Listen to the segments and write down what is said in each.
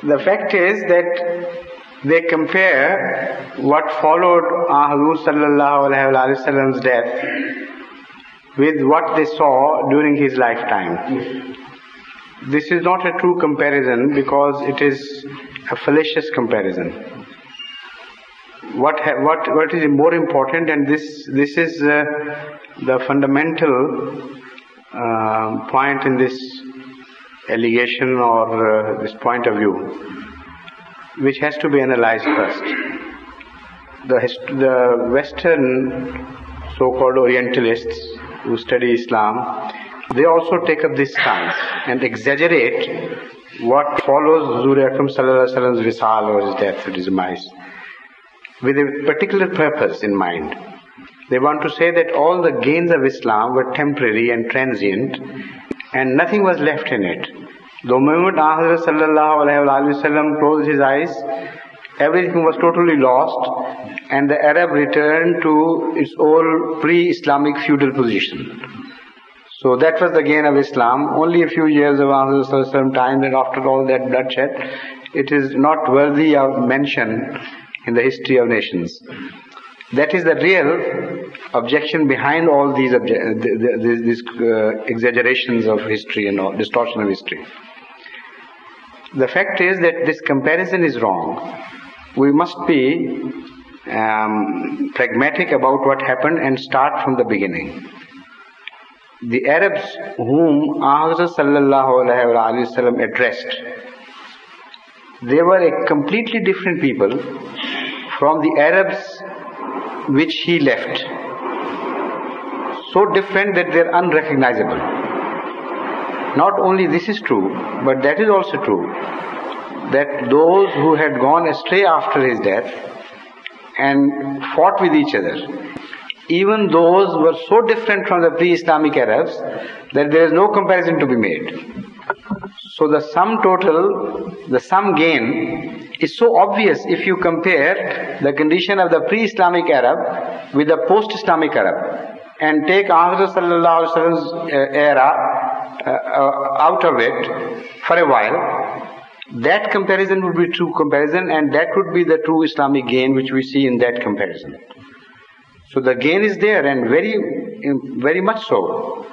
The fact is that they compare what followed Hazur sallallahu alaihi wasallam's death with what they saw during his lifetime. This is not a true comparison because it is a fallacious comparison. What is more important, and this is the fundamental point in this allegation or this point of view, which has to be analyzed first. The Western so-called Orientalists who study Islam, they also take up this stance and exaggerate what follows Huzur Akram sallallahu alaihi wasallam's Wisal or his death or his demise, with a particular purpose in mind. They want to say that all the gains of Islam were temporary and transient, and nothing was left in it. The moment Hazrat sallallahu alaihi wasallam closed his eyes, everything was totally lost, and the Arab returned to its old pre-Islamic feudal position. So that was the gain of Islam. Only a few years of Hazrat sallallahu alaihi wasallam time, and after all that bloodshed, it is not worthy of mention in the history of nations. That is the real objection behind all these exaggerations of history and all, distortion of history. The fact is that this comparison is wrong. We must be pragmatic about what happened and start from the beginning. The Arabs whom Hazrat sallallahu alaihi wasallam addressed, they were a completely different people from the Arabs which he left. So different that they are unrecognizable. Not only this is true, but that is also true, that those who had gone astray after his death and fought with each other, even those were so different from the pre-Islamic Arabs that there is no comparison to be made. So the sum total, the sum gain is so obvious if you compare the condition of the pre-Islamic Arab with the post-Islamic Arab and take Hazrat sallallahu alaihi wasallam's era out of it for a while. That comparison would be true comparison, and that would be the true Islamic gain which we see in that comparison. So the gain is there, and very much so.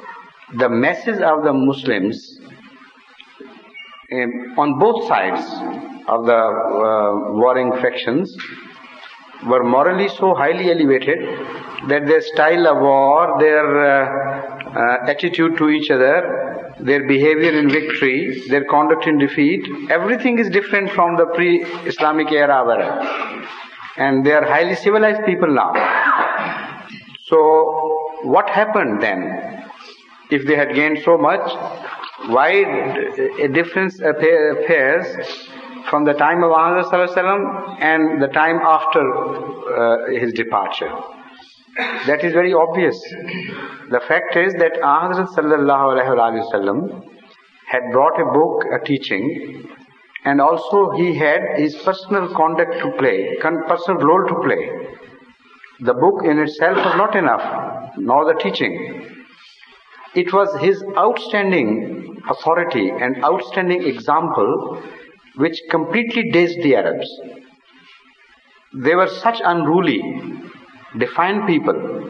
The masses of the Muslims on both sides of the warring factions were morally so highly elevated that their style of war, their attitude to each other, their behavior in victory, their conduct in defeat, everything is different from the pre-Islamic era of Arab. And they are highly civilized people now. So what happened then? If they had gained so much, why a difference appears from the time of Hazrat sallallahu alaihi wasallam and the time after his departure? That is very obvious. The fact is that Hazrat sallallahu alaihi wasallam had brought a book, a teaching, and also he had his personal conduct to play, personal role to play. The book in itself was not enough, nor the teaching. It was his outstanding authority and outstanding example which completely dazed the Arabs. They were such unruly, defiant people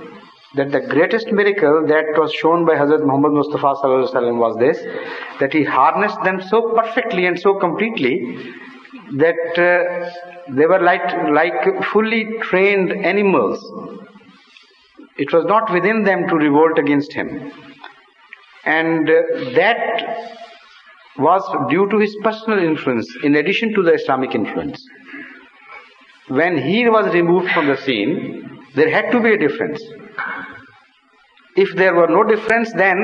that the greatest miracle that was shown by Hazrat Muhammad Mustafa sallallahu alaihi wasallam was this, that he harnessed them so perfectly and so completely that they were like fully trained animals. It was not within them to revolt against him. And that was due to his personal influence in addition to the Islamic influence. When he was removed from the scene, there had to be a difference. If there were no difference, then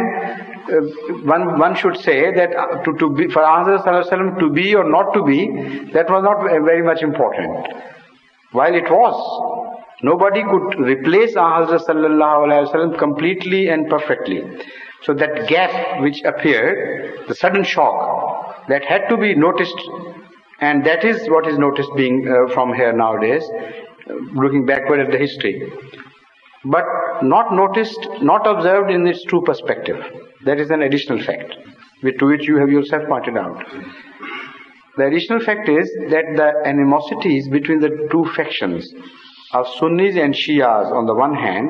one should say that to be, for Hazrat sallallahu alaihi wasallam to be or not to be, that was not very much important. While it was, nobody could replace Hazrat sallallahu alaihi wasallam completely and perfectly. So that gap which appeared, the sudden shock, that had to be noticed, and that is what is noticed being from here nowadays, looking backward at the history. But not noticed, not observed in its true perspective. That is an additional fact, to which you have yourself pointed out. The additional fact is that the animosities between the two factions of Sunnis and Shias on the one hand,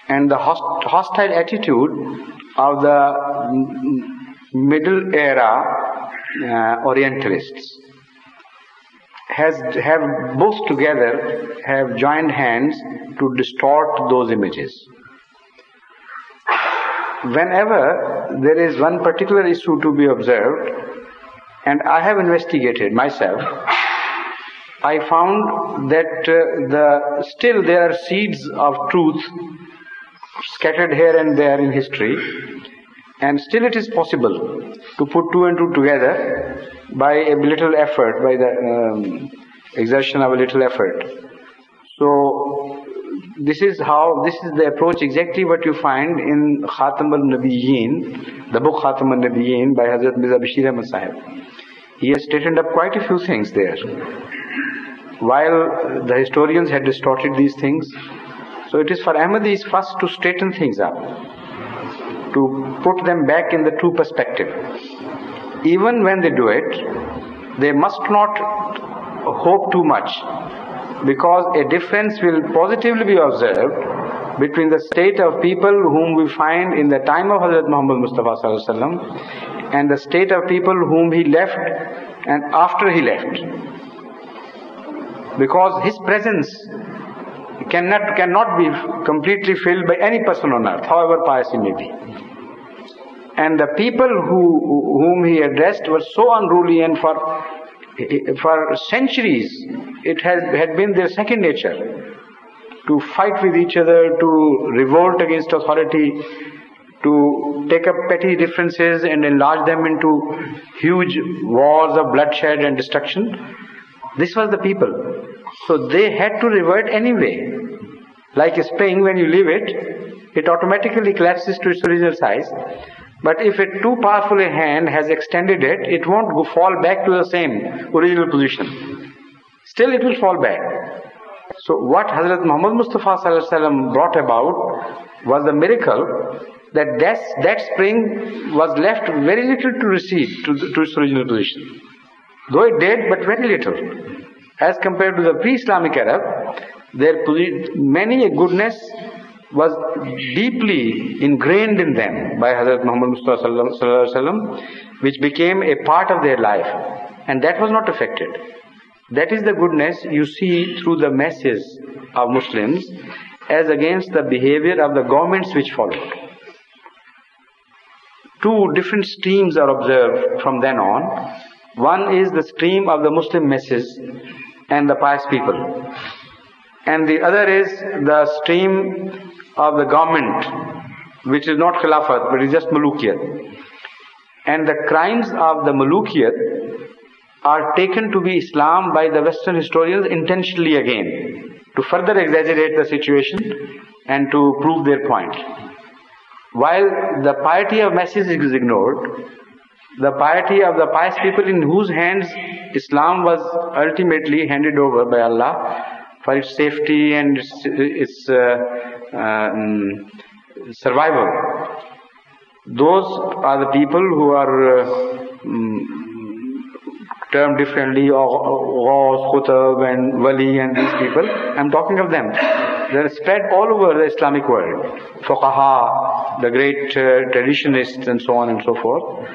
and the hostile attitude of the middle era Orientalists have both together have joined hands to distort those images. Whenever there is one particular issue to be observed, and I have investigated myself, I found that still there are seeds of truth scattered here and there in history, and still it is possible to put two and two together by a little effort, by the exertion of a little effort. So this is the approach, exactly what you find in Khatam al-Nabiyyin, the book Khatam al-Nabiyyin by Hazrat Mirza Bashir Ahmad Sahib. He has straightened up quite a few things there. While the historians had distorted these things, so it is for Ahmadis first to straighten things up, to put them back in the true perspective. Even when they do it, they must not hope too much, because a difference will positively be observed between the state of people whom we find in the time of Hazrat Muhammad Mustafa Sallallahu Alaihi Wasallam and the state of people whom he left and after he left. Because his presence cannot be completely filled by any person on earth, however pious he may be. And the people whom he addressed were so unruly, and for centuries it had been their second nature to fight with each other, to revolt against authority, to take up petty differences and enlarge them into huge wars of bloodshed and destruction. This was the people. So they had to revert anyway. Like a spring, when you leave it, it automatically collapses to its original size. But if a too powerful a hand has extended it, it won't fall back to the same original position. Still it will fall back. So what Hazrat Muhammad Mustafa Sallallahu Alaihi Wasallam brought about was the miracle that spring was left very little to recede to its original position. Though it did, but very little. As compared to the pre-Islamic Arab, many a goodness was deeply ingrained in them by Hazrat Muhammad Mustafa Sallallahu Alaihi Wasallam, which became a part of their life, and that was not affected. That is the goodness you see through the masses of Muslims as against the behavior of the governments which followed. Two different streams are observed from then on. One is the stream of the Muslim masses and the pious people, and the other is the stream of the government, which is not Khilafat but is just Mulukiyat. And the crimes of the Mulukiyat are taken to be Islam by the Western historians intentionally again, to further exaggerate the situation and to prove their point. While the piety of masses is ignored, the piety of the pious people in whose hands Islam was ultimately handed over by Allah for its safety and its survival, those are the people who are termed differently, Ghaus, Qutb and Wali and these people. I'm talking of them. They are spread all over the Islamic world. Fuqaha, the great traditionists and so on and so forth.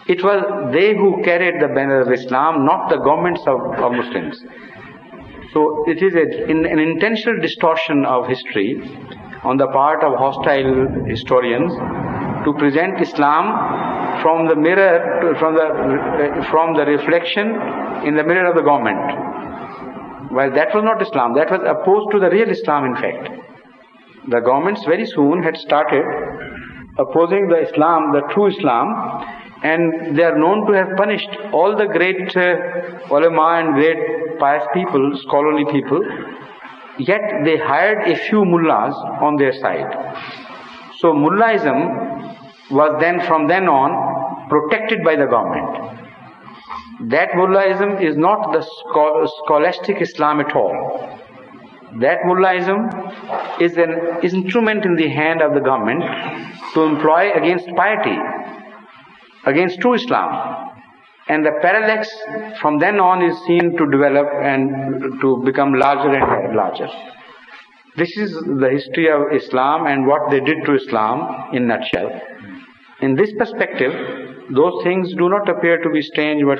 It was they who carried the banner of Islam, not the governments of Muslims. So it is an intentional distortion of history on the part of hostile historians to present Islam from the mirror, from the reflection in the mirror of the government. While that was not Islam, that was opposed to the real Islam in fact. The governments very soon had started opposing the Islam, the true Islam, and they are known to have punished all the great ulama and great pious people, scholarly people, yet they hired a few mullahs on their side. So mullahism was then, from then on, protected by the government. That mullahism is not the scholastic Islam at all. That mullahism is an instrument in the hand of the government to employ against piety, against true Islam. And the parallax from then on is seen to develop and to become larger and larger. This is the history of Islam and what they did to Islam in a nutshell. In this perspective, those things do not appear to be strange, but